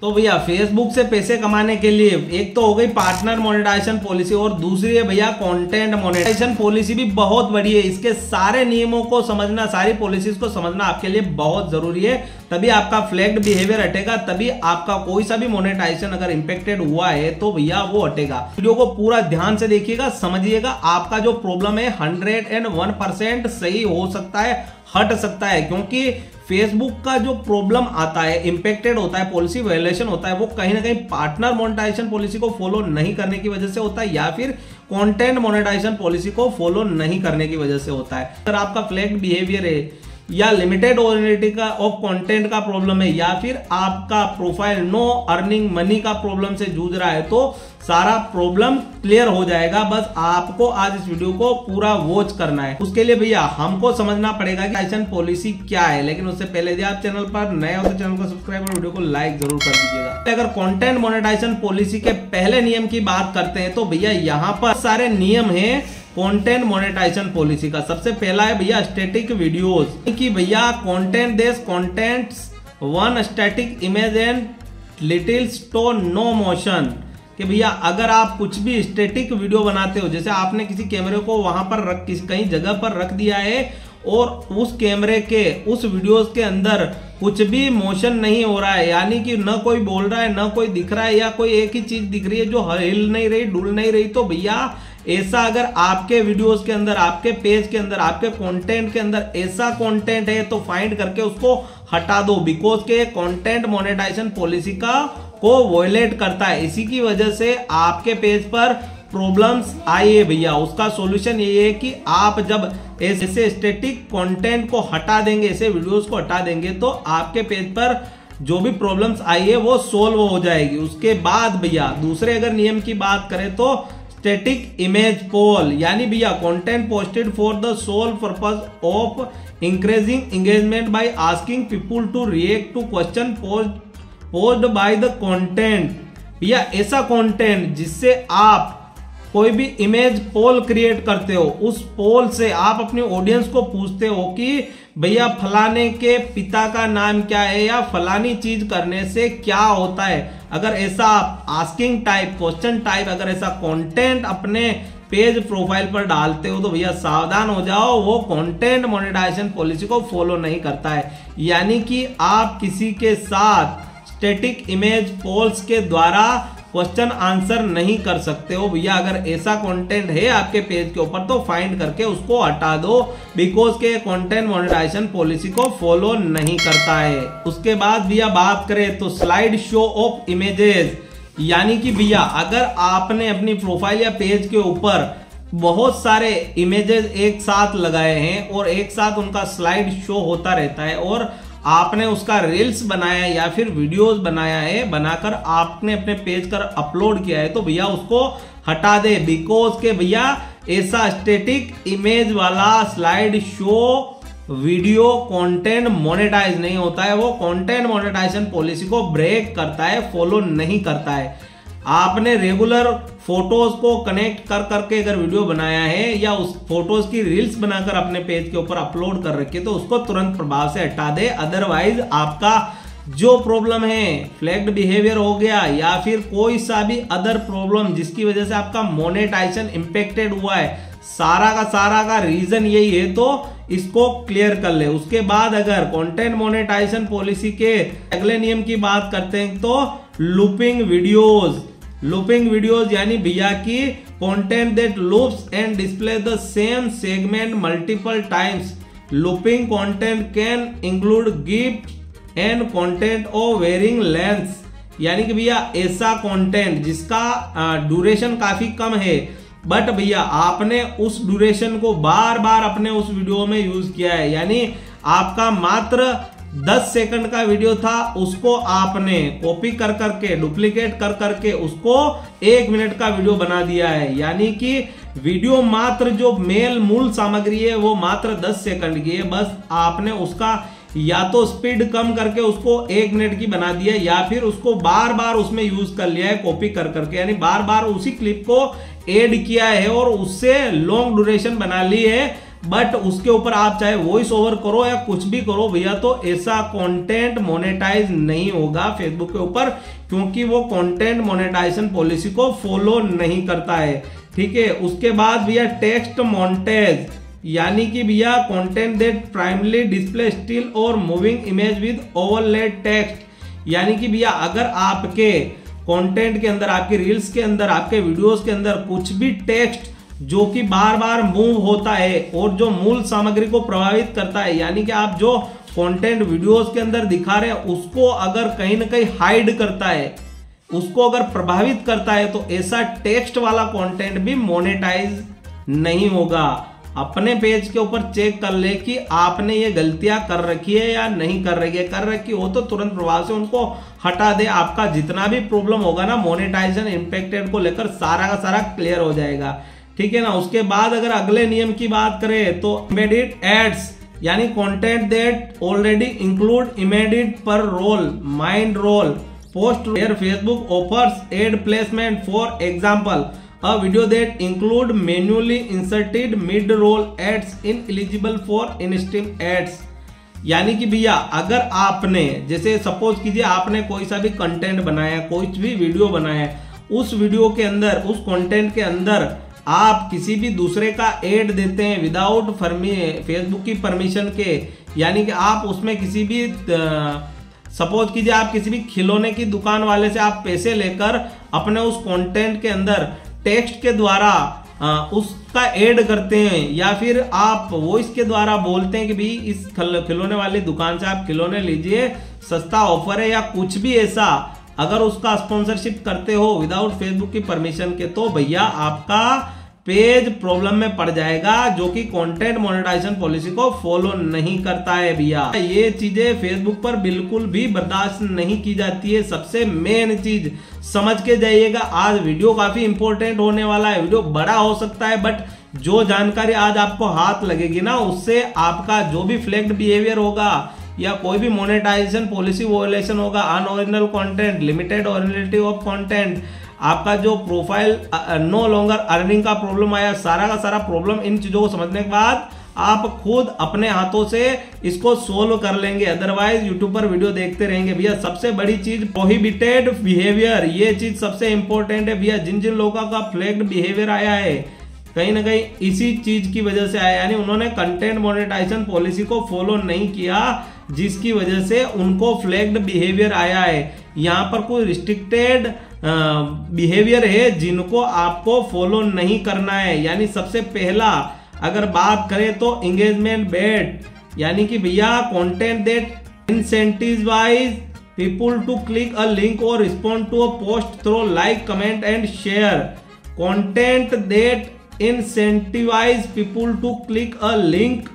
तो भैया फेसबुक से पैसे कमाने के लिए एक तो हो गई पार्टनर मोनेटाइजेशन पॉलिसी और दूसरी है भैया कंटेंट मोनेटाइजेशन पॉलिसी भी बहुत बड़ी है। इसके सारे नियमों को समझना, सारी पॉलिसीज को समझना आपके लिए बहुत जरूरी है। तभी आपका फ्लैग्ड बिहेवियर हटेगा, तभी आपका कोई सा भी मोनेटाइजेशन अगर इंपेक्टेड हुआ है तो भैया वो हटेगा। वीडियो को पूरा ध्यान से देखिएगा, समझिएगा। आपका जो प्रॉब्लम है 101% सही हो सकता है, हट सकता है, क्योंकि फेसबुक का जो प्रॉब्लम आता है, इंपेक्टेड होता है, पॉलिसी वायलेशन होता है, वो कहीं ना कहीं पार्टनर मोनेटाइजेशन पॉलिसी को फॉलो नहीं करने की वजह से होता है या फिर कंटेंट मोनेटाइजेशन पॉलिसी को फॉलो नहीं करने की वजह से होता है। अगर आपका फ्लैग्ड बिहेवियर है या लिमिटेड ओरिजिनलिटी का ऑफ कंटेंट का प्रॉब्लम है या फिर आपका प्रोफाइल नो अर्निंग मनी का प्रॉब्लम से जूझ रहा है तो सारा प्रॉब्लम क्लियर हो जाएगा। बस आपको आज इस वीडियो को पूरा वॉच करना है। उसके लिए भैया हमको समझना पड़ेगा कि मोनेटाइजेशन पॉलिसी क्या है। लेकिन उससे पहले यदि आप चैनल पर नए हो तो चैनल को सब्सक्राइब और वीडियो को लाइक जरूर कर दीजिएगा। अगर कंटेंट मोनेटाइजेशन पॉलिसी के पहले नियम की बात करते हैं तो भैया यहाँ पर सारे नियम है कंटेंट मोनेटाइजेशन पॉलिसी का। सबसे पहला है भैया स्टैटिक वीडियोस, कि भैया content this contents one static image and little to no motion, कि भैया अगर आप कुछ भी स्टैटिक वीडियो बनाते हो, जैसे आपने किसी कैमरे को वहां पर रख कहीं जगह पर रख दिया है और उस कैमरे के उस वीडियोस के अंदर कुछ भी मोशन नहीं हो रहा है, यानी कि न कोई बोल रहा है न कोई दिख रहा है या कोई एक ही चीज दिख रही है जो हिल नहीं रही, डुल नहीं रही, तो भैया ऐसा अगर आपके वीडियोस के अंदर, आपके पेज के अंदर, आपके कंटेंट के अंदर ऐसा कंटेंट है तो फाइंड करके उसको हटा दो, बिकॉज के कंटेंट मोनेटाइजेशन पॉलिसी को वॉयलेट करता है। इसी की वजह से आपके पेज पर प्रॉब्लम्स आई है भैया। उसका सॉल्यूशन ये है कि आप जब ऐसे स्टैटिक कंटेंट को हटा देंगे, ऐसे वीडियोस को हटा देंगे तो आपके पेज पर जो भी प्रॉब्लम्स आई है वो सोल्व हो जाएगी। उसके बाद भैया दूसरे अगर नियम की बात करें तो स्टैटिक इमेज पोल, यानी भैया content posted for the sole purpose of increasing engagement by asking people to react to question posed by the content. भैया ऐसा कंटेंट जिससे आप कोई भी इमेज पोल क्रिएट करते हो, उस पोल से आप अपनी ऑडियंस को पूछते हो कि भैया फलाने के पिता का नाम क्या है या फलानी चीज करने से क्या होता है। अगर ऐसा आस्किंग टाइप, क्वेश्चन टाइप अगर ऐसा कंटेंट अपने पेज प्रोफाइल पर डालते हो तो भैया सावधान हो जाओ, वो कंटेंट मोनेटाइजेशन पॉलिसी को फॉलो नहीं करता है। यानी कि आप किसी के साथ स्टैटिक इमेज पोल्स के द्वारा क्वेश्चन आंसर नहीं कर सकते हो। भैया अगर ऐसा कंटेंट है आपके पेज के ऊपर तो फाइंड करके उसको हटा दो, बिकॉज के कंटेंट मोनेटाइजेशन पॉलिसी को फॉलो नहीं करता है। उसके बाद भैया बात करें तो स्लाइड शो ऑफ इमेजेस, यानी कि भैया अगर आपने अपनी प्रोफाइल या पेज के ऊपर बहुत सारे इमेजेस एक साथ लगाए हैं और एक साथ उनका स्लाइड शो होता रहता है और आपने उसका रील्स बनाया या फिर वीडियोस बनाया है, बनाकर आपने अपने पेज पर अपलोड किया है तो भैया उसको हटा दे, बिकॉज के भैया ऐसा स्टैटिक इमेज वाला slide show video content monetize नहीं होता है। वो कंटेंट मोनेटाइजेशन पॉलिसी को ब्रेक करता है, फॉलो नहीं करता है। आपने रेगुलर फोटोज को कनेक्ट कर करके अगर वीडियो बनाया है या उस फोटोज की रील्स बनाकर अपने पेज के ऊपर अपलोड कर रखी है तो उसको तुरंत प्रभाव से हटा दे। अदरवाइज आपका जो प्रॉब्लम है, फ्लैग्ड बिहेवियर हो गया या फिर कोई सा भी अदर प्रॉब्लम जिसकी वजह से आपका मोनेटाइजेशन इंपेक्टेड हुआ है, सारा का रीजन यही है तो इसको क्लियर कर ले। उसके बाद अगर कंटेंट मोनेटाइजेशन पॉलिसी के अगले नियम की बात करते हैं तो लूपिंग वीडियोस यानी भैया की content that loops and display the same segment multiple times. Looping content can include gift and content of varying lengths, यानी कि भैया ऐसा कंटेंट जिसका ड्यूरेशन काफी कम है बट भैया आपने उस ड्यूरेशन को बार बार अपने उस वीडियो में यूज किया है, यानी आपका मात्र 10 सेकंड का वीडियो था, उसको आपने कॉपी कर करके डुप्लीकेट कर करके उसको 1 मिनट का वीडियो बना दिया है। यानी कि वीडियो मात्र जो मूल सामग्री है वो मात्र 10 सेकंड की है, बस आपने उसका या तो स्पीड कम करके उसको 1 मिनट की बना दिया या फिर उसको बार बार उसमें यूज कर लिया है कॉपी कर करके, यानी बार बार उसी क्लिप को ऐड किया है और उससे लॉन्ग ड्यूरेशन बना ली है बट उसके ऊपर आप चाहे वॉइस ओवर करो या कुछ भी करो भैया, तो ऐसा कंटेंट मोनेटाइज नहीं होगा फेसबुक के ऊपर, क्योंकि वो कंटेंट मोनेटाइजेशन पॉलिसी को फॉलो नहीं करता है। ठीक है, उसके बाद भैया टेक्स्ट मॉन्टेज, यानी कि भैया content that primary display still और मूविंग इमेज विद ओवरलेड टेक्स्ट, यानी कि भैया अगर आपके कंटेंट के अंदर, आपके रील्स के अंदर, आपके वीडियोस के अंदर कुछ भी टेक्स्ट जो कि बार बार मूव होता है और जो मूल सामग्री को प्रभावित करता है, यानी कि आप जो कंटेंट वीडियोस के अंदर दिखा रहे हैं उसको अगर कहीं ना कहीं हाइड करता है, उसको अगर प्रभावित करता है, तो ऐसा टेक्स्ट वाला कंटेंट भी मोनेटाइज नहीं होगा। अपने पेज के ऊपर चेक कर ले कि आपने ये गलतियां कर रखी है या नहीं कर रही है। कर रखी हो तो तुरंत प्रभाव से उनको हटा दे। आपका जितना भी प्रॉब्लम होगा ना मोनेटाइजेशन इंपैक्टेड को लेकर, सारा का सारा क्लियर हो जाएगा। ठीक है ना। उसके बाद अगर अगले नियम की बात करें तो एम्बेडेड एड्स, यानी content that already include immediate pre roll, mind roll, post where Facebook offers ad placement. For example, a video that include manually inserted mid roll ads ineligible for in-stream ads। यानी कि भैया अगर आपने, जैसे suppose कीजिए आपने कोई सा भी कंटेंट बनाया, कोई भी वीडियो बनाया, उस वीडियो के अंदर, उस कंटेंट के अंदर आप किसी भी दूसरे का एड देते हैं विदाउट फेसबुक की परमिशन के, यानी कि आप उसमें किसी भी, सपोज कीजिए आप किसी भी खिलौने की दुकान वाले से आप पैसे लेकर अपने उस कंटेंट के अंदर टेक्स्ट के द्वारा उसका ऐड करते हैं, या फिर आप वॉइस के द्वारा बोलते हैं कि भाई इस खिलौने वाली दुकान से आप खिलौने लीजिए, सस्ता ऑफर है, या कुछ भी ऐसा अगर उसका स्पॉन्सरशिप करते हो विदाउट फेसबुक की परमिशन के, तो भैया आपका पेज प्रॉब्लम में पड़ जाएगा, जो कि कंटेंट मोनेटाइजेशन पॉलिसी को फॉलो नहीं करता है भैया। ये चीजें फेसबुक पर बिल्कुल भी बर्दाश्त नहीं की जाती है। सबसे मेन चीज समझ के जाइएगा। आज वीडियो काफी इंपॉर्टेंट होने वाला है, वीडियो बड़ा हो सकता है, बट जो जानकारी आज आपको हाथ लगेगी ना, उससे आपका जो भी फ्लैग्ड बिहेवियर होगा या कोई भी मोनेटाइजेशन पॉलिसी वोलेशन होगा, unoriginal content, limited originality of content, आपका जो प्रोफाइल नो लॉन्गर अर्निंग का प्रॉब्लम आया, सारा का सारा प्रॉब्लम इन चीजों को समझने के बाद आप खुद अपने हाथों से इसको सोल्व कर लेंगे। अदरवाइज यूट्यूब पर वीडियो देखते रहेंगे भैया। सबसे बड़ी चीज प्रोहिबिटेड बिहेवियर, ये चीज सबसे इंपॉर्टेंट है भैया। जिन जिन लोगों का फ्लैग्ड बिहेवियर आया है, कहीं ना कहीं इसी चीज की वजह से आया, यानी उन्होंने कंटेंट मोनेटाइजेशन पॉलिसी को फॉलो नहीं किया, जिसकी वजह से उनको फ्लैग्ड बिहेवियर आया है। यहाँ पर कोई रिस्ट्रिक्टेड बिहेवियर है जिनको आपको फॉलो नहीं करना है। यानी सबसे पहला अगर बात करें तो एंगेजमेंट बेट, यानी कि भैया content that incentivise people to click a link or respond to a post through like, comment and share. Content that incentivise people to click a link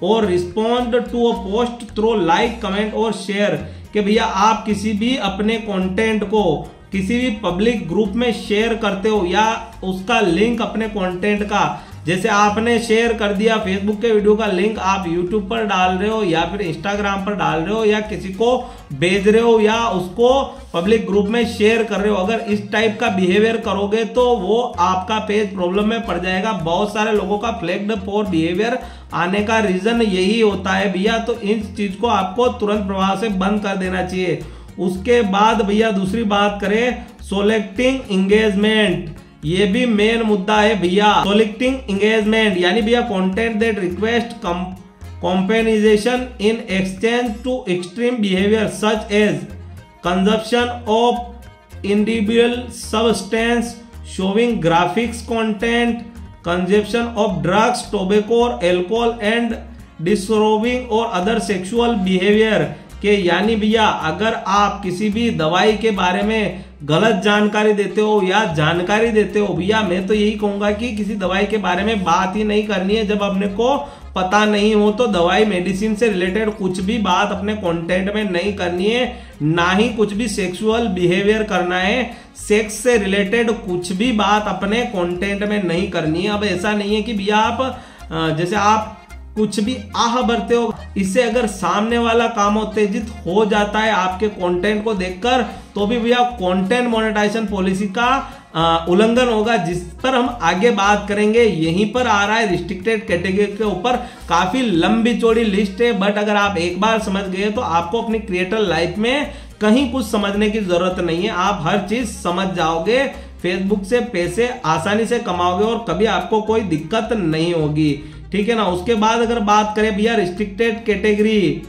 or respond to a post through like, comment और share, कि भैया आप किसी भी अपने content को किसी भी पब्लिक ग्रुप में शेयर करते हो, या उसका लिंक अपने कंटेंट का, जैसे आपने शेयर कर दिया फेसबुक के वीडियो का लिंक, आप यूट्यूब पर डाल रहे हो या फिर इंस्टाग्राम पर डाल रहे हो या किसी को भेज रहे हो या उसको पब्लिक ग्रुप में शेयर कर रहे हो, अगर इस टाइप का बिहेवियर करोगे तो वो आपका पेज प्रॉब्लम में पड़ जाएगा। बहुत सारे लोगों का फ्लैग्ड फॉर बिहेवियर आने का रीजन यही होता है भैया। तो इस चीज को आपको तुरंत प्रभाव से बंद कर देना चाहिए। उसके बाद भैया दूसरी बात करें, सोलेक्टिंग एंगेजमेंट, ये भी मेन मुद्दा है भैया। सोलेक्टिंग एंगेजमेंट यानी भैया content that request compensation in exchange to extreme behaviour such as consumption of individual substance, showing graphics content, consumption of drugs, tobacco, alcohol and disrobing or other sexual behaviour के। यानी भैया अगर आप किसी भी दवाई के बारे में गलत जानकारी देते हो या जानकारी देते हो, भैया मैं तो यही कहूंगा कि किसी दवाई के बारे में बात ही नहीं करनी है जब अपने को पता नहीं हो। तो दवाई मेडिसिन से रिलेटेड कुछ भी बात अपने कंटेंट में नहीं करनी है, ना ही कुछ भी सेक्सुअल बिहेवियर करना है। सेक्स से रिलेटेड कुछ भी बात अपने कंटेंट में नहीं करनी है। अब ऐसा नहीं है कि भैया आप जैसे आप कुछ भी आह भरते हो, इससे अगर सामने वाला काम उत्तेजित हो जाता है आपके कंटेंट को देखकर, तो भी भैया कंटेंट मोनेटाइजेशन पॉलिसी का उल्लंघन होगा, जिस पर हम आगे बात करेंगे। यहीं पर आ रहा है रिस्ट्रिक्टेड कैटेगरी के ऊपर काफी लंबी चौड़ी लिस्ट है, बट अगर आप एक बार समझ गए तो आपको अपनी क्रिएटर लाइफ में कहीं कुछ समझने की जरूरत नहीं है, आप हर चीज समझ जाओगे। फेसबुक से पैसे आसानी से कमाओगे और कभी आपको कोई दिक्कत नहीं होगी, ठीक है ना। उसके बाद अगर बात करें भैया रिस्ट्रिक्टेड कैटेगरी,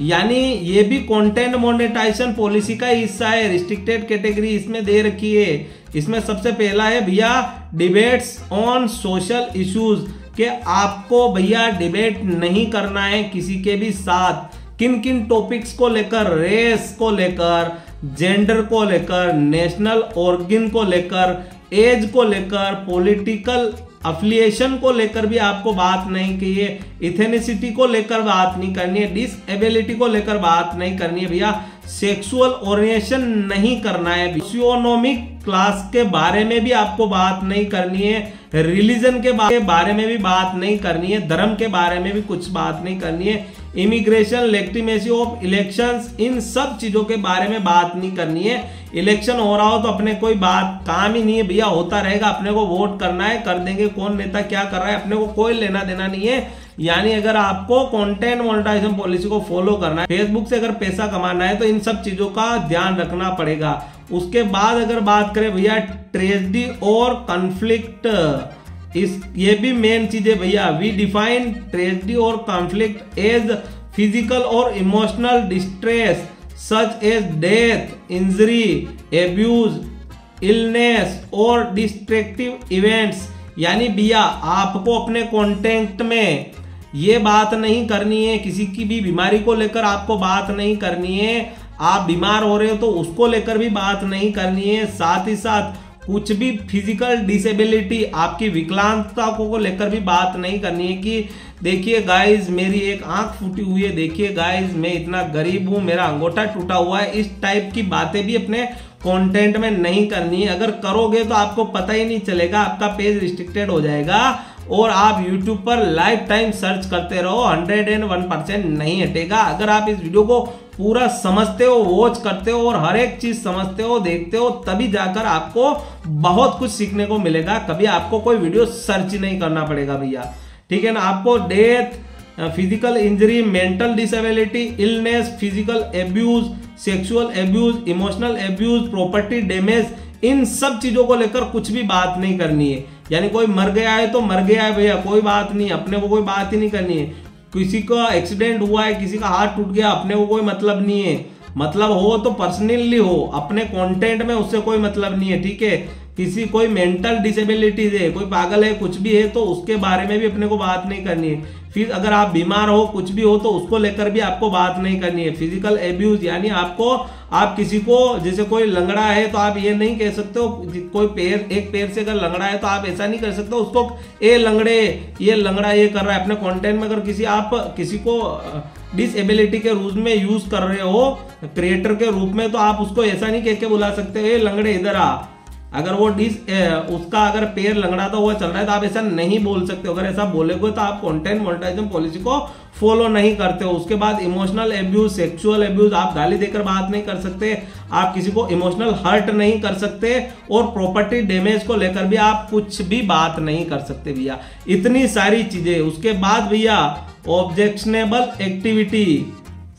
यानी ये भी कंटेंट मोनेटाइजेशन पॉलिसी का हिस्सा है। रिस्ट्रिक्टेड कैटेगरी इसमें दे रखी है। इसमें सबसे पहला है भैया डिबेट्स ऑन सोशल इश्यूज, के आपको भैया डिबेट नहीं करना है किसी के भी साथ। किन किन टॉपिक्स को लेकर, रेस को लेकर, जेंडर को लेकर, नेशनल ऑर्गन को लेकर, एज को लेकर, पॉलिटिकल अफिलिएशन को लेकर भी आपको बात नहीं की है, इथेनिसिटी को लेकर बात नहीं करनी है, डिसेबिलिटी को लेकर बात नहीं करनी है भैया, सेक्सुअल ओरिएंटेशन नहीं करना है, सोशियोइकोनॉमिक क्लास के बारे में भी आपको बात नहीं करनी है, रिलीजन के बारे में भी बात नहीं करनी है, धर्म के बारे में भी कुछ बात नहीं करनी है, इमिग्रेशन, लेजिटिमेसी ऑफ इलेक्शंस, इन सब चीजों के बारे में बात नहीं करनी है। इलेक्शन हो रहा हो तो अपने कोई बात काम ही नहीं है भैया, होता रहेगा, अपने को वोट करना है, कर देंगे, कौन नेता क्या कर रहा है अपने को कोई लेना देना नहीं है। यानी अगर आपको कंटेंट मोनेटाइजेशन पॉलिसी को फॉलो करना है, फेसबुक से अगर पैसा कमाना है, तो इन सब चीजों का ध्यान रखना पड़ेगा। उसके बाद अगर बात करें भैया ट्रेजेडी और कॉन्फ्लिक्ट, ये भी मेन चीज है भैया। वी डिफाइन ट्रेजेडी और कॉन्फ्लिक्ट एज फिजिकल और emotional distress such as death, injury, abuse, illness और डिस्ट्रक्टिव इवेंट्स। यानी भैया आपको अपने कंटेंट में ये बात नहीं करनी है, किसी की भी बीमारी को लेकर आपको बात नहीं करनी है, आप बीमार हो रहे हो तो उसको लेकर भी बात नहीं करनी है, साथ ही साथ कुछ भी फिजिकल डिसेबिलिटी, आपकी विकलांगता को लेकर भी बात नहीं करनी है कि देखिए गाइज मेरी एक आंख फूटी हुई है, देखिए गाइज मैं इतना गरीब हूं, मेरा अंगूठा टूटा हुआ है। इस टाइप की बातें भी अपने कंटेंट में नहीं करनी है। अगर करोगे तो आपको पता ही नहीं चलेगा, आपका पेज रिस्ट्रिक्टेड हो जाएगा और आप YouTube पर लाइफ टाइम सर्च करते रहो, 101% नहीं हटेगा। अगर आप इस वीडियो को पूरा समझते हो, वॉच करते हो और हर एक चीज समझते हो, देखते हो, तभी जाकर आपको बहुत कुछ सीखने को मिलेगा। कभी आपको कोई वीडियो सर्च ही नहीं करना पड़ेगा भैया, ठीक है ना। आपको death, physical injury, mental disability, illness, physical abuse, sexual abuse, emotional abuse, property damage, इन सब चीजों को लेकर कुछ भी बात नहीं करनी है। यानी कोई मर गया है तो मर गया है भैया, कोई बात नहीं, अपने को कोई बात ही नहीं करनी है। किसी का एक्सीडेंट हुआ है, किसी का हाथ टूट गया, अपने को कोई मतलब नहीं है। मतलब हो तो पर्सनली हो, अपने कंटेंट में उससे कोई मतलब नहीं है, ठीक है। किसी कोई मेंटल डिसेबिलिटीज है, कोई पागल है, कुछ भी है तो उसके बारे में भी अपने को बात नहीं करनी है। फिर अगर आप बीमार हो, कुछ भी हो तो उसको लेकर भी आपको बात नहीं करनी है। फिजिकल एब्यूज, यानी आपको, आप किसी को, जैसे कोई लंगड़ा है तो आप ये नहीं कह सकते हो, कोई पैर, एक पैर से अगर लंगड़ा है तो आप ऐसा नहीं कर सकते उसको ए लंगड़े, ये लंगड़ा ये कर रहा है। अपने कंटेंट में अगर आप किसी को डिसेबिलिटी के रूप में यूज कर रहे हो, क्रिएटर के रूप में, तो आप उसको ऐसा नहीं कह के बुला सकते ए लंगड़े इधर आ। अगर वो उसका अगर पैर लंगड़ाता हुआ चल रहा है तो आप ऐसा नहीं बोल सकते। अगर ऐसा बोलेगे तो आप कंटेंट मोनेटाइजेशन पॉलिसी को फॉलो नहीं करते हो। उसके बाद इमोशनल एब्यूज, सेक्सुअल एब्यूज, आप गाली देकर बात नहीं कर सकते, आप किसी को इमोशनल हर्ट नहीं कर सकते और प्रॉपर्टी डैमेज को लेकर भी आप कुछ भी बात नहीं कर सकते भैया। इतनी सारी चीजें। उसके बाद भैया ऑब्जेक्शनेबल एक्टिविटी,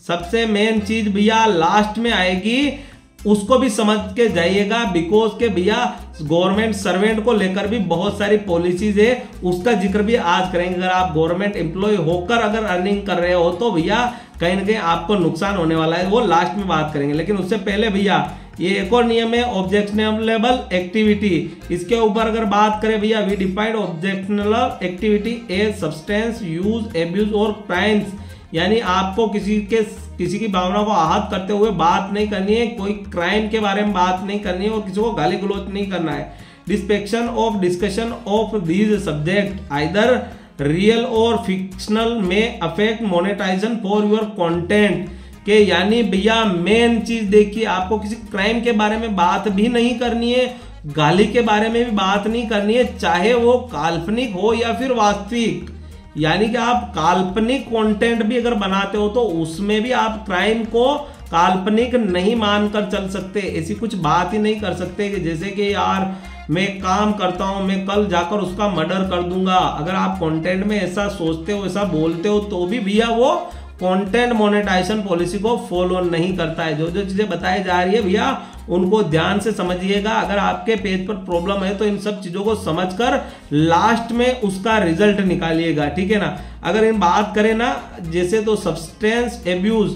सबसे मेन चीज भैया लास्ट में आएगी, उसको भी समझ के जाइएगा। बिकॉज के भैया गवर्नमेंट सर्वेंट को लेकर भी बहुत सारी पॉलिसीज है, उसका जिक्र भी आज करेंगे। अगर आप गवर्नमेंट एम्प्लॉय होकर अगर अर्निंग कर रहे हो तो भैया कहीं ना कहीं आपको नुकसान होने वाला है, वो लास्ट में बात करेंगे। लेकिन उससे पहले भैया ये एक और नियम है ऑब्जेक्शनेबल एक्टिविटी। इसके ऊपर अगर बात करें भैया, we defined objectionable activity as substance use, abuse और क्राइम्स। यानी आपको किसी की भावना को आहत करते हुए बात नहीं करनी है, कोई क्राइम के बारे में बात नहीं करनी है और किसी को गाली गलौज नहीं करना है। Depiction of discussion of these subject either real or fictional में affect monetisation for your content के। यानी भैया मेन चीज देखिए, आपको किसी क्राइम के बारे में बात भी नहीं करनी है, गाली के बारे में भी बात नहीं करनी है, चाहे वो काल्पनिक हो या फिर वास्तविक। यानी कि आप काल्पनिक कंटेंट भी अगर बनाते हो तो उसमें भी आप क्राइम को काल्पनिक नहीं मानकर चल सकते। ऐसी कुछ बात ही नहीं कर सकते कि जैसे कि यार मैं काम करता हूं, मैं कल जाकर उसका मर्डर कर दूंगा। अगर आप कंटेंट में ऐसा सोचते हो, ऐसा बोलते हो, तो भी भैया वो कंटेंट मोनेटाइजेशन पॉलिसी को फॉलो नहीं करता है। जो जो चीजें बताई जा रही है भैया उनको ध्यान से समझिएगा। अगर आपके पेज पर प्रॉब्लम है तो इन सब चीजों को समझकर लास्ट में उसका रिजल्ट निकालिएगा, ठीक है ना। अगर इन बात करें ना जैसे तो substance abuse,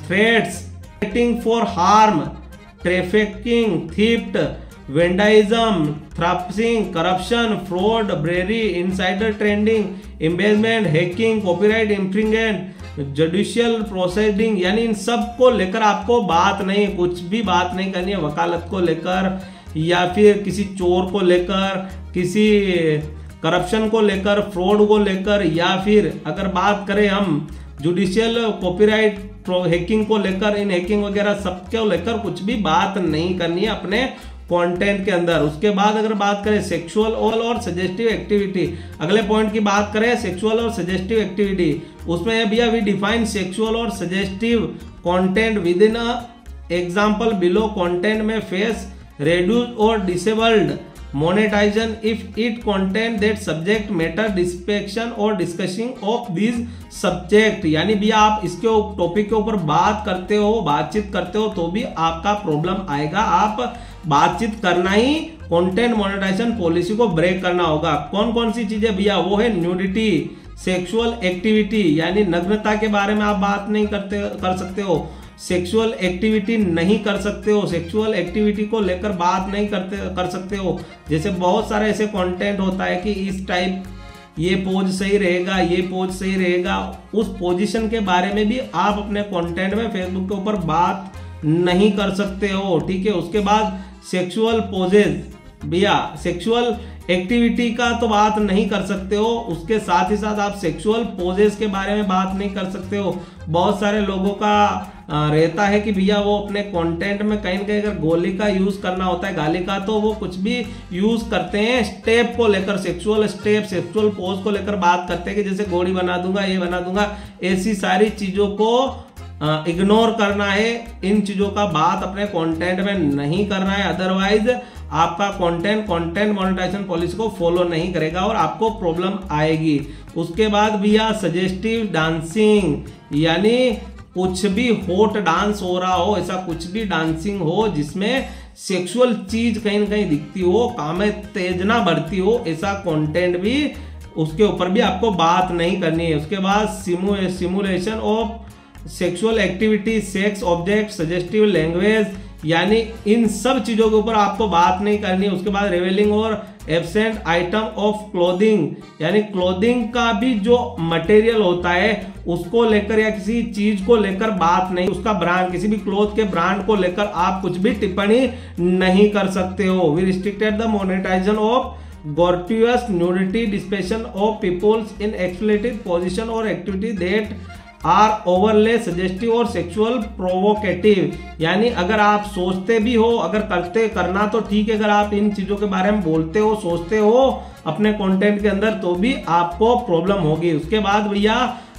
threats, acting for harm, trafficking, theft, vandalism, trapping, corruption, fraud, bribery, insider trading, embezzlement, hacking, copyright infringement, judicial proceeding, यानी इन सब को लेकर आपको बात नहीं, कुछ भी बात नहीं करनी है। वकालत को लेकर या फिर किसी चोर को लेकर, किसी करप्शन को लेकर, फ्रॉड को लेकर, या फिर अगर बात करें हम जुडिशियल कॉपीराइट हैकिंग को लेकर, इन हैकिंग वगैरह सबको लेकर कुछ भी बात नहीं करनी है अपने कंटेंट के अंदर। उसके बाद अगर बात करें सेक्सुअल और सजेस्टिव एक्टिविटी, अगले पॉइंट की बात करें सेक्सुअल और सजेस्टिव एक्टिविटी, उसमें भैया we define sexual or suggestive content with in example below. Content may face reduce or disabled monetisation if it content that subject matter depiction or discussing of this subject, यानी भैया आप इसके topic के ऊपर बात करते हो, बातचीत करते हो, तो भी आपका प्रॉब्लम आएगा। आप बातचीत करना ही कंटेंट मोनेटाइजेशन पॉलिसी को ब्रेक करना होगा। कौन कौन सी चीजें भैया, वो है न्यूडिटी, सेक्सुअल एक्टिविटी, यानी नग्नता के बारे में आप बात नहीं कर सकते हो, सेक्सुअल एक्टिविटी नहीं कर सकते हो, सेक्सुअल एक्टिविटी को लेकर बात नहीं कर सकते हो। जैसे बहुत सारे ऐसे कंटेंट होता है कि इस टाइप ये पोज सही रहेगा, ये पोज सही रहेगा, उस पोजीशन के बारे में भी आप अपने कंटेंट में फेसबुक के ऊपर बात नहीं कर सकते हो, ठीक है। उसके बाद सेक्सुअल पोजेज, भैया सेक्सुअल एक्टिविटी का तो बात नहीं कर सकते हो, उसके साथ ही साथ आप सेक्सुअल पोजेस के बारे में बात नहीं कर सकते हो। बहुत सारे लोगों का रहता है कि भैया वो अपने कंटेंट में कहीं ना कहीं अगर गोली का यूज करना होता है, गाली का, तो वो कुछ भी यूज करते हैं स्टेप को लेकर, सेक्सुअल स्टेप, सेक्सुअल पोज को लेकर बात करते हैं कि जैसे गोली बना दूंगा, ये बना दूंगा। ऐसी सारी चीजों को इग्नोर करना है, इन चीजों का बात अपने कंटेंट में नहीं करना है, अदरवाइज आपका कंटेंट मोनेटाइजेशन पॉलिसी को फॉलो नहीं करेगा और आपको प्रॉब्लम आएगी। उसके बाद भैया सजेस्टिव डांसिंग, यानी कुछ भी हॉट डांस हो रहा हो, ऐसा कुछ भी डांसिंग हो जिसमें सेक्सुअल चीज कहीं ना कहीं दिखती हो, काम में तेजना बढ़ती हो, ऐसा कंटेंट भी, उसके ऊपर भी आपको बात नहीं करनी है। उसके बाद simulation of sexual activity, sex object, suggestive language, यानी इन सब चीजों के ऊपर आपको बात नहीं करनी है। उसके बाद रिवीलिंग और एब्सेंट आइटम ऑफ क्लोथिंग, यानी क्लोथिंग का भी जो मटेरियल होता है उसको लेकर या किसी चीज को लेकर बात नहीं, उसका ब्रांड, किसी भी क्लोथ के ब्रांड को लेकर आप कुछ भी टिप्पणी नहीं कर सकते हो। We restricted the monetisation of gratuitous nudity, depiction of peoples in exploited position or activity that are overly suggestive or sexual provocative, यानी अगर आप सोचते भी हो, अगर करना तो ठीक है, अगर आप इन चीजों के बारे में बोलते हो, सोचते हो अपने कंटेंट के अंदर, तो भी आपको प्रॉब्लम होगी। उसके बाद भैया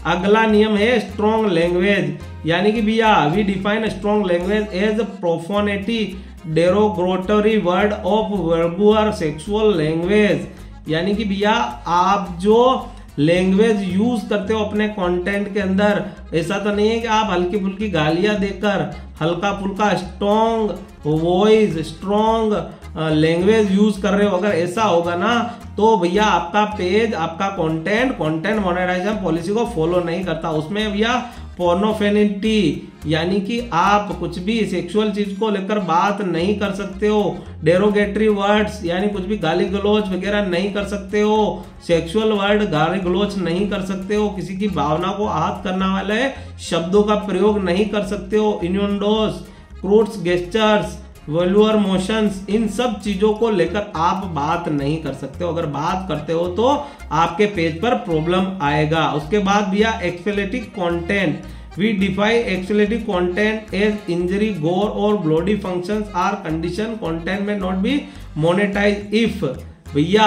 अगला नियम है स्ट्रॉन्ग लैंग्वेज, यानी कि भैया we define strong language as profanity, derogatory word of vulgar sexual language, यानी कि भैया आप जो लैंग्वेज यूज करते हो अपने कंटेंट के अंदर, ऐसा तो नहीं है कि आप हल्की फुल्की गालियां देकर, हल्का फुल्का strong voice, strong language use कर रहे हो। अगर ऐसा होगा ना तो भैया आपका पेज, आपका कंटेंट मोनेटाइजेशन पॉलिसी को फॉलो नहीं करता। उसमें भैया पोर्नोफेनिटी, यानी कि आप कुछ भी सेक्सुअल चीज को लेकर बात नहीं कर सकते हो। डेरोगेटरी वर्ड्स, यानी कुछ भी गाली गलौज वगैरह नहीं कर सकते हो। सेक्सुअल वर्ड गाली गलौज नहीं कर सकते हो। किसी की भावना को आहत करने वाले शब्दों का प्रयोग नहीं कर सकते हो। इन्यूंडोस, क्रूड्स गेस्चर्स, वल्यूअर मोशंस, इन सब चीजों को लेकर आप बात नहीं कर सकते हो। अगर बात करते हो तो आपके पेज पर प्रॉब्लम आएगा। उसके बाद भैया expletive content, we define expletive content as injury, gore or bloody functions or condition content may not be monetise if, भैया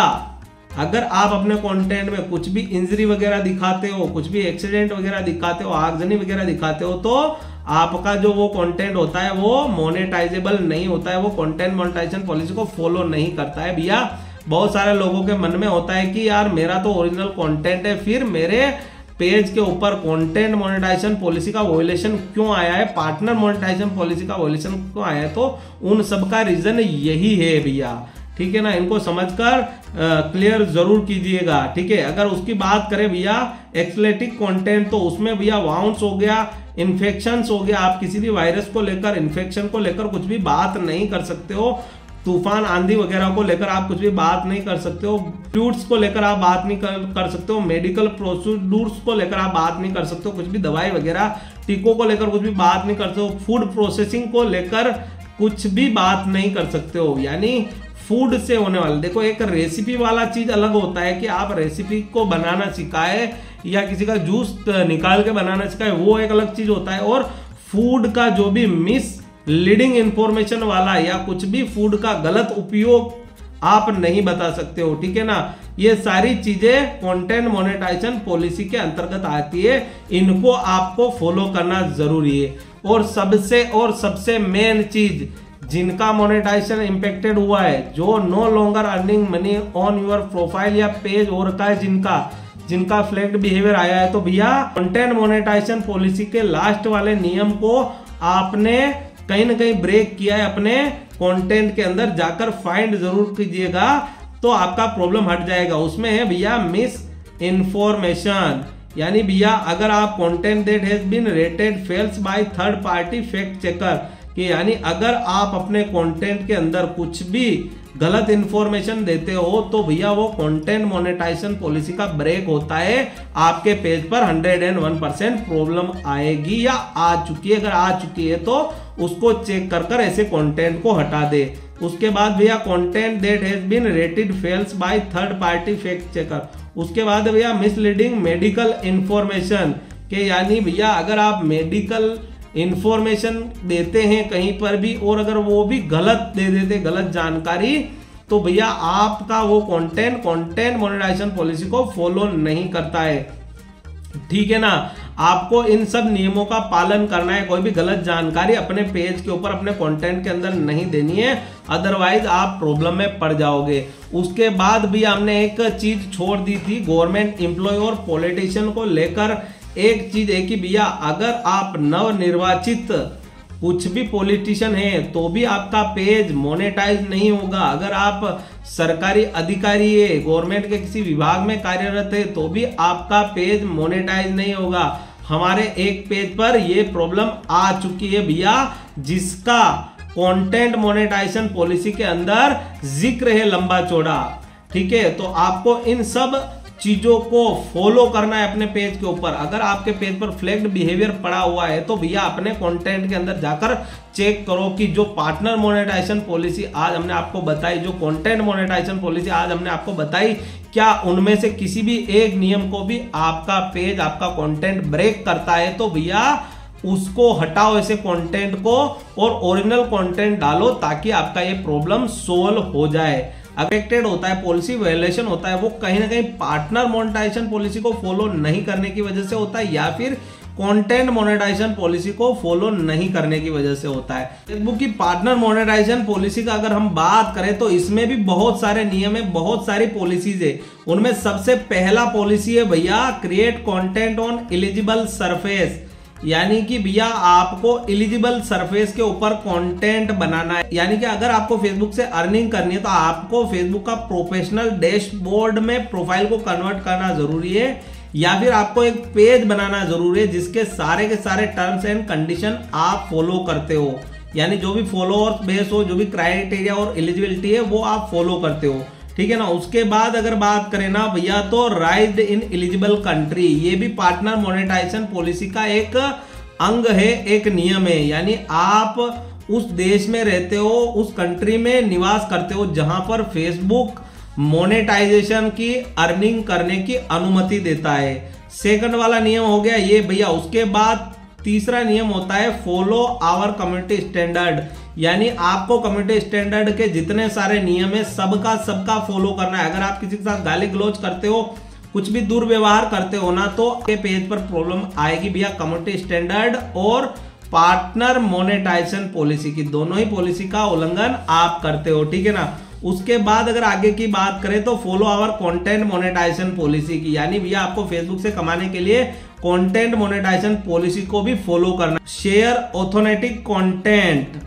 अगर आप अपने कंटेंट में कुछ भी इंजरी वगैरह दिखाते हो, कुछ भी एक्सीडेंट वगैरह दिखाते हो, आगजनी वगैरह दिखाते हो, तो आपका जो वो कंटेंट होता है वो मोनेटाइजेबल नहीं होता है, वो कंटेंट मोनेटाइजेशन पॉलिसी को फॉलो नहीं करता है। भैया बहुत सारे लोगों के मन में होता है कि यार मेरा तो ओरिजिनल कंटेंट है, फिर मेरे पेज के ऊपर कंटेंट मोनेटाइजेशन पॉलिसी का वोलेशन क्यों आया है, पार्टनर मोनेटाइजेशन पॉलिसी का वोलेशन क्यों आया है। तो उन सब का रीजन यही है भैया, ठीक है ना। इनको समझकर क्लियर जरूर कीजिएगा, ठीक है। अगर उसकी बात करें भैया एक्सलेटिक कंटेंट, तो उसमें भैया वाउंस हो गया, इन्फेक्शन हो गया, आप किसी भी वायरस को लेकर, इन्फेक्शन को लेकर कुछ भी बात नहीं कर सकते हो। तूफान आंधी वगैरह को लेकर आप कुछ भी बात नहीं कर सकते हो। फ्लूट्स को लेकर आप बात नहीं कर सकते हो। मेडिकल प्रोसीड्यूर्स को लेकर आप बात नहीं कर सकते हो। कुछ भी दवाई वगैरह टीकों को लेकर कुछ भी बात नहीं कर सकते हो। फूड प्रोसेसिंग को लेकर कुछ भी बात नहीं कर सकते हो, यानी फूड से होने वाला। देखो एक रेसिपी वाला चीज अलग होता है कि आप रेसिपी को बनाना सिखाए या किसी का जूस निकाल के बनाना सिखाए, वो एक अलग चीज होता है। और फूड का जो भी मिस लीडिंग इंफॉर्मेशन वाला या कुछ भी फूड का गलत उपयोग आप नहीं बता सकते हो, ठीक है ना। ये सारी चीजें कंटेंट मोनेटाइजेशन पॉलिसी के अंतर्गत आती है, इनको आपको फॉलो करना जरूरी है। और सबसे मेन चीज जिनका मोनेटाइजेशन इंपेक्टेड हुआ है, जो no longer earning money on your profile या पेज हो रखा है, जिनका फ्लैग्ड बिहेवियर आया है, तो भैया कंटेंट मोनेटाइजेशन पॉलिसी के लास्ट वाले नियम को आपने कहीं ना कहीं ब्रेक किया है। अपने कंटेंट के अंदर जाकर फाइंड जरूर कीजिएगा, तो आपका प्रॉब्लम हट जाएगा। उसमें है भैया मिस इन्फॉर्मेशन, यानी भैया अगर आप content that has been rated false by third party fact checker, कि यानी अगर आप अपने कंटेंट के अंदर कुछ भी गलत इंफॉर्मेशन देते हो तो भैया वो कंटेंट मोनेटाइजेशन पॉलिसी का ब्रेक होता है। आपके पेज पर 101% प्रॉब्लम आएगी या आ चुकी है। अगर आ चुकी है तो उसको चेक कर ऐसे कंटेंट को हटा दे। उसके बाद भैया content that has been rated false by third party fact checker. उसके बाद भैया मिसलीडिंग मेडिकल इंफॉर्मेशन, के यानी भैया अगर आप मेडिकल इंफॉर्मेशन देते हैं कहीं पर भी और अगर वो भी गलत दे देते, गलत जानकारी, तो भैया आपका वो कंटेंट मोनेटाइजेशन पॉलिसी को फॉलो नहीं करता है, ठीक है ना। आपको इन सब नियमों का पालन करना है। कोई भी गलत जानकारी अपने पेज के ऊपर, अपने कंटेंट के अंदर नहीं देनी है, अदरवाइज आप प्रॉब्लम में पड़ जाओगे। उसके बाद भी हमने एक चीज छोड़ दी थी गवर्नमेंट एम्प्लॉय और पॉलिटिशियन को लेकर। एक चीज है कि भैया अगर आप नवनिर्वाचित कुछ भी पॉलिटिशियन है तो भी आपका पेज मोनेटाइज नहीं होगा। अगर आप सरकारी अधिकारी है, गवर्नमेंट के किसी विभाग में कार्यरत है, तो भी आपका पेज मोनेटाइज नहीं होगा। हमारे एक पेज पर ये प्रॉब्लम आ चुकी है भैया, जिसका कंटेंट मोनेटाइजेशन पॉलिसी के अंदर जिक्र है लंबा चौड़ा, ठीक है। तो आपको इन सब चीजों को फॉलो करना है अपने पेज के ऊपर। अगर आपके पेज पर फ्लैग्ड बिहेवियर पड़ा हुआ है तो भैया अपने कंटेंट के अंदर जाकर चेक करो कि जो पार्टनर मोनेटाइजेशन पॉलिसी आज हमने आपको बताई, जो कंटेंट मोनेटाइजेशन पॉलिसी आज हमने आपको बताई, क्या उनमें से किसी भी एक नियम को भी आपका पेज, आपका कंटेंट ब्रेक करता है, तो भैया उसको हटाओ ऐसे कंटेंट को और ओरिजिनल कंटेंट डालो, ताकि आपका ये प्रॉब्लम सोल्व हो जाए। अफेक्टेड होता है, पॉलिसी वायलेशन होता है, वो कहीं ना कहीं पार्टनर मोनेटाइजेशन पॉलिसी को फॉलो नहीं करने की वजह से होता है या फिर कंटेंट मोनेटाइजेशन पॉलिसी को फॉलो नहीं करने की वजह से होता है। फेसबुक की पार्टनर मोनेटाइजेशन पॉलिसी का अगर हम बात करें तो इसमें भी बहुत सारे नियम है, बहुत सारी पॉलिसीज है। उनमें सबसे पहला पॉलिसी है भैया create content on eligible surface, यानी कि भैया आपको एलिजिबल सरफेस के ऊपर कंटेंट बनाना है। यानी कि अगर आपको फेसबुक से अर्निंग करनी है तो आपको फेसबुक का प्रोफेशनल डैशबोर्ड में प्रोफाइल को कन्वर्ट करना जरूरी है, या फिर आपको एक पेज बनाना जरूरी है जिसके सारे के सारे टर्म्स एंड कंडीशन आप फॉलो करते हो। यानी जो भी फॉलोअर्स बेस हो, जो भी क्राइटेरिया और एलिजिबिलिटी है वो आप फॉलो करते हो, ठीक है ना। उसके बाद अगर बात करें ना भैया तो राइड इन एलिजिबल कंट्री, ये भी पार्टनर मोनेटाइजेशन पॉलिसी का एक अंग है, एक नियम है। यानी आप उस देश में रहते हो, उस कंट्री में निवास करते हो जहां पर फेसबुक मोनेटाइजेशन की अर्निंग करने की अनुमति देता है। सेकंड वाला नियम हो गया ये भैया। उसके बाद तीसरा नियम होता है फॉलो आवर कम्युनिटी स्टैंडर्ड, यानी आपको कम्युनिटी स्टैंडर्ड के जितने सारे नियम है सबका फॉलो करना है। अगर आप किसी के साथ गाली गलौज करते हो, कुछ भी दुर्व्यवहार करते हो ना, तो आपके पेज पर प्रॉब्लम आएगी भैया। कम्युनिटी स्टैंडर्ड और पार्टनर मोनेटाइजेशन पॉलिसी की, दोनों ही पॉलिसी का उल्लंघन आप करते हो, ठीक है ना। उसके बाद अगर आगे की बात करें तो follow our content monetization policy की, यानी भैया आपको फेसबुक से कमाने के लिए कंटेंट मोनेटाइजेशन पॉलिसी को भी फॉलो करना। शेयर ऑथेंटिक कंटेंट,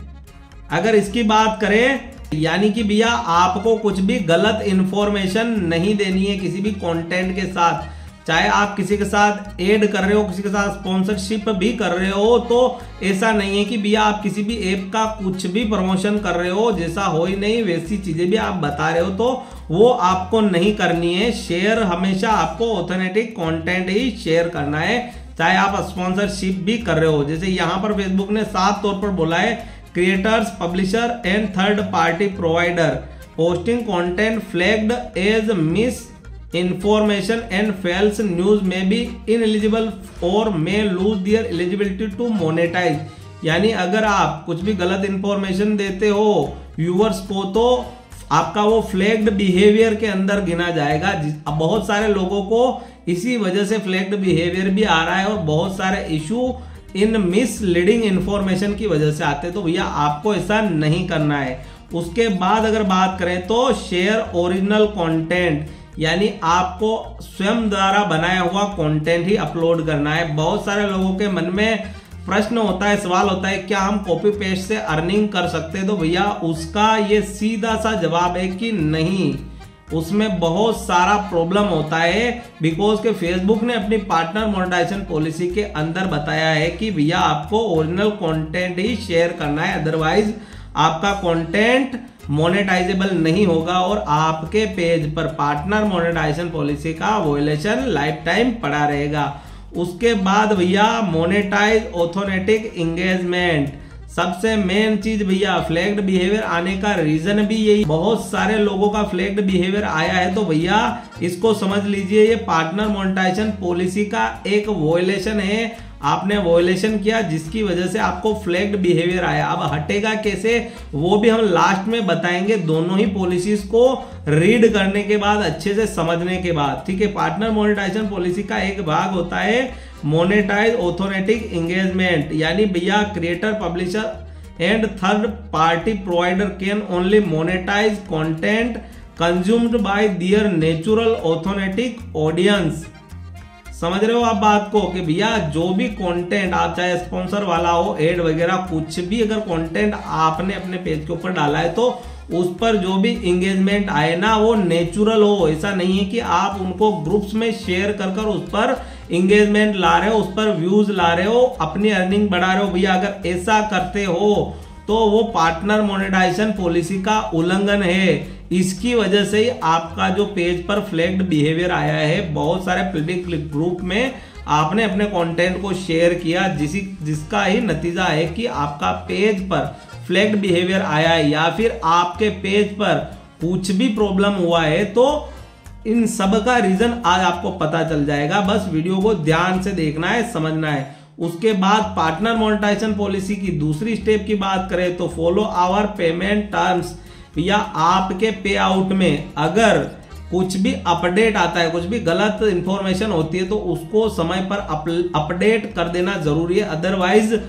अगर इसकी बात करें यानी कि भैया आपको कुछ भी गलत इंफॉर्मेशन नहीं देनी है किसी भी कंटेंट के साथ, चाहे आप किसी के साथ ऐड कर रहे हो, किसी के साथ स्पॉन्सरशिप भी कर रहे हो, तो ऐसा नहीं है कि भैया आप किसी भी ऐप का कुछ भी प्रमोशन कर रहे हो, जैसा हो ही नहीं वैसी चीजें भी आप बता रहे हो, तो वो आपको नहीं करनी है। शेयर हमेशा आपको ऑथेंटिक कंटेंट ही शेयर करना है, चाहे आप स्पॉन्सरशिप भी कर रहे हो। जैसे यहाँ पर फेसबुक ने साफ तौर पर बोला है, creators, publisher and third party provider posting content flagged as misinformation and false news may be ineligible और may lose their eligibility to monetize, यानी अगर आप कुछ भी गलत इंफॉर्मेशन देते हो व्यूअर्स को तो आपका वो फ्लैग्ड बिहेवियर के अंदर गिना जाएगा। बहुत सारे लोगों को इसी वजह से फ्लैग्ड बिहेवियर भी आ रहा है और बहुत सारे इशू इन मिसलीडिंग इंफॉर्मेशन की वजह से आते हैं, तो भैया आपको ऐसा नहीं करना है। उसके बाद अगर बात करें तो शेयर ओरिजिनल कंटेंट, यानी आपको स्वयं द्वारा बनाया हुआ कंटेंट ही अपलोड करना है। बहुत सारे लोगों के मन में प्रश्न होता है, सवाल होता है, क्या हम कॉपी पेस्ट से अर्निंग कर सकते हैं? तो भैया उसका ये सीधा सा जवाब है कि नहीं, उसमें बहुत सारा प्रॉब्लम होता है। बिकॉज के फेसबुक ने अपनी पार्टनर मोनेटाइजेशन पॉलिसी के अंदर बताया है कि भैया आपको ओरिजिनल कंटेंट ही शेयर करना है, अदरवाइज आपका कंटेंट मोनेटाइजेबल नहीं होगा और आपके पेज पर पार्टनर मोनेटाइजेशन पॉलिसी का वोलेशन लाइफ टाइम पड़ा रहेगा। उसके बाद भैया मोनेटाइज ऑथेंटिक एंगेजमेंट, सबसे मेन चीज भैया फ्लैग्ड बिहेवियर आने का रीजन भी यही, बहुत सारे लोगों का फ्लैग्ड बिहेवियर आया है, तो भैया इसको समझ लीजिए ये पार्टनर मोनेटाइजेशन पॉलिसी का एक वोलेशन है। आपने वोलेशन किया जिसकी वजह से आपको फ्लैग्ड बिहेवियर आया। अब हटेगा कैसे वो भी हम लास्ट में बताएंगे, दोनों ही पॉलिसीज को रीड करने के बाद, अच्छे से समझने के बाद, ठीक है। पार्टनर मोनेटाइजेशन पॉलिसी का एक भाग होता है मोनेटाइज ऑथेंटिक एंगेजमेंट, यानी भैया creator, publisher and third party provider can only monetize content consumed by their natural authentic audience. समझ रहे हो आप बात को कि भैया जो भी कंटेंट आप चाहे स्पॉन्सर वाला हो, एड वगैरह कुछ भी अगर कंटेंट आपने अपने पेज के ऊपर डाला है तो उस पर जो भी एंगेजमेंट आए ना वो नेचुरल हो। ऐसा नहीं है कि आप उनको ग्रुप्स में शेयर कर कर उस पर एंगेजमेंट ला रहे हो, उस पर व्यूज ला रहे हो, अपनी अर्निंग बढ़ा रहे हो। भैया अगर ऐसा करते हो तो वो पार्टनर मोनेटाइजेशन पॉलिसी का उल्लंघन है। इसकी वजह से ही आपका जो पेज पर फ्लैग्ड बिहेवियर आया है, बहुत सारे पब्लिक ग्रुप में आपने अपने कंटेंट को शेयर किया, जिसका ही नतीजा है कि आपका पेज पर फ्लैग्ड बिहेवियर आया है या फिर आपके पेज पर कुछ भी प्रॉब्लम हुआ है, तो इन सब का रीजन आज आपको पता चल जाएगा। बस वीडियो को ध्यान से देखना है, समझना है। उसके बाद पार्टनर मोनेटाइजेशन पॉलिसी की दूसरी स्टेप की बात करें तो फॉलो आवर पेमेंट टर्म्स। या आपके पे आउट में अगर कुछ भी अपडेट आता है, कुछ भी गलत इंफॉर्मेशन होती है तो उसको समय पर अपडेट कर देना जरूरी है। अदरवाइज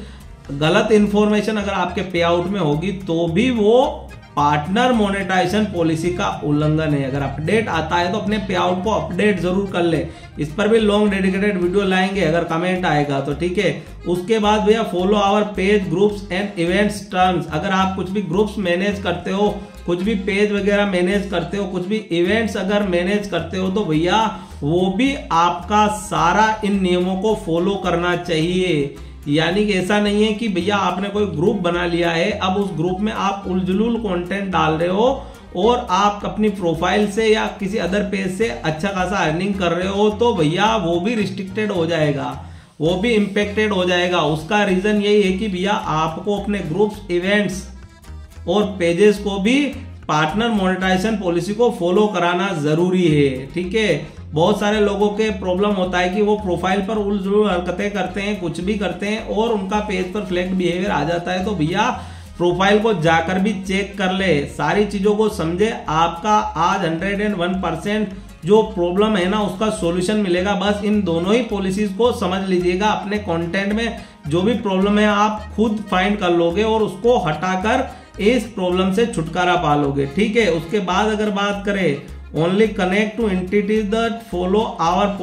गलत इंफॉर्मेशन अगर आपके पे आउट में होगी तो भी वो पार्टनर मोनेटाइजेशन पॉलिसी का उल्लंघन है। अगर अपडेट आता है तो अपने पे आउट को अपडेट जरूर कर ले। इस पर भी लॉन्ग डेडिकेटेड वीडियो लाएंगे अगर कमेंट आएगा तो, ठीक है। उसके बाद भैया follow our page groups and events terms. अगर आप कुछ भी ग्रुप्स मैनेज करते हो, कुछ भी पेज वगैरह मैनेज करते हो, कुछ भी इवेंट्स अगर मैनेज करते हो तो भैया वो भी आपका सारा इन नियमों को फॉलो करना चाहिए। यानी कि ऐसा नहीं है कि भैया आपने कोई ग्रुप बना लिया है, अब उस ग्रुप में आप उलझुल कंटेंट डाल रहे हो और आप अपनी प्रोफाइल से या किसी अदर पेज से अच्छा खासा अर्निंग कर रहे हो तो भैया वो भी रिस्ट्रिक्टेड हो जाएगा, वो भी इम्पेक्टेड हो जाएगा। उसका रीजन यही है कि भैया आपको अपने ग्रुप्स, इवेंट्स और पेजेस को भी पार्टनर मोनेटाइजेशन पॉलिसी को फॉलो कराना जरूरी है, ठीक है। बहुत सारे लोगों के प्रॉब्लम होता है कि वो प्रोफाइल पर उलझुल हरकतें करते हैं, कुछ भी करते हैं और उनका पेज पर फ्लैग्ड बिहेवियर आ जाता है। तो भैया प्रोफाइल को जाकर भी चेक कर ले, सारी चीजों को समझे। आपका आज 101% जो प्रॉब्लम है ना उसका सॉल्यूशन मिलेगा। बस इन दोनों ही पॉलिसीज को समझ लीजिएगा, अपने कंटेंट में जो भी प्रॉब्लम है आप खुद फाइंड कर लोगे और उसको हटाकर इस प्रॉब्लम से छुटकारा पा लोगे। ठीक है, उसके बाद अगर बात करें only connect to entities that follow our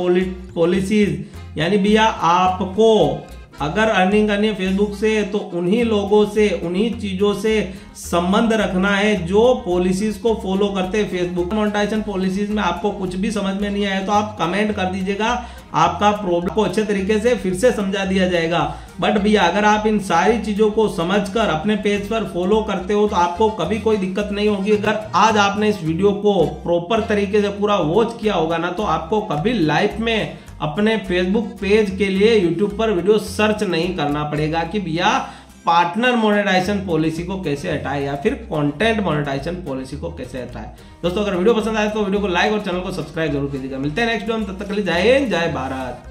policies, यानी भैया आपको अगर अर्निंग करनी है फेसबुक से तो उन्हीं लोगों से, उन्हीं चीजों से संबंध रखना है जो पॉलिसीज को फॉलो करते हैं फेसबुक। मोनेटाइजेशन पॉलिसीज में आपको कुछ भी समझ में नहीं आया तो आप कमेंट कर दीजिएगा, आपका प्रॉब्लम को अच्छे तरीके से फिर से समझा दिया जाएगा। बट भैया अगर आप इन सारी चीजों को समझकर अपने पेज पर फॉलो करते हो तो आपको कभी कोई दिक्कत नहीं होगी। अगर आज आपने इस वीडियो को प्रॉपर तरीके से पूरा वॉच किया होगा ना तो आपको कभी लाइफ में अपने फेसबुक पेज के लिए यूट्यूब पर वीडियो सर्च नहीं करना पड़ेगा कि भैया पार्टनर मोनेटाइजेशन पॉलिसी को कैसे हटाए या फिर कंटेंट मोनेटाइजेशन पॉलिसी को कैसे हटाए। दोस्तों अगर वीडियो पसंद आए तो वीडियो को लाइक और चैनल को सब्सक्राइब जरूर कीजिएगा। मिलते हैं नेक्स्ट वीडियो में, तब तक के लिए जय हिंद, जय भारत।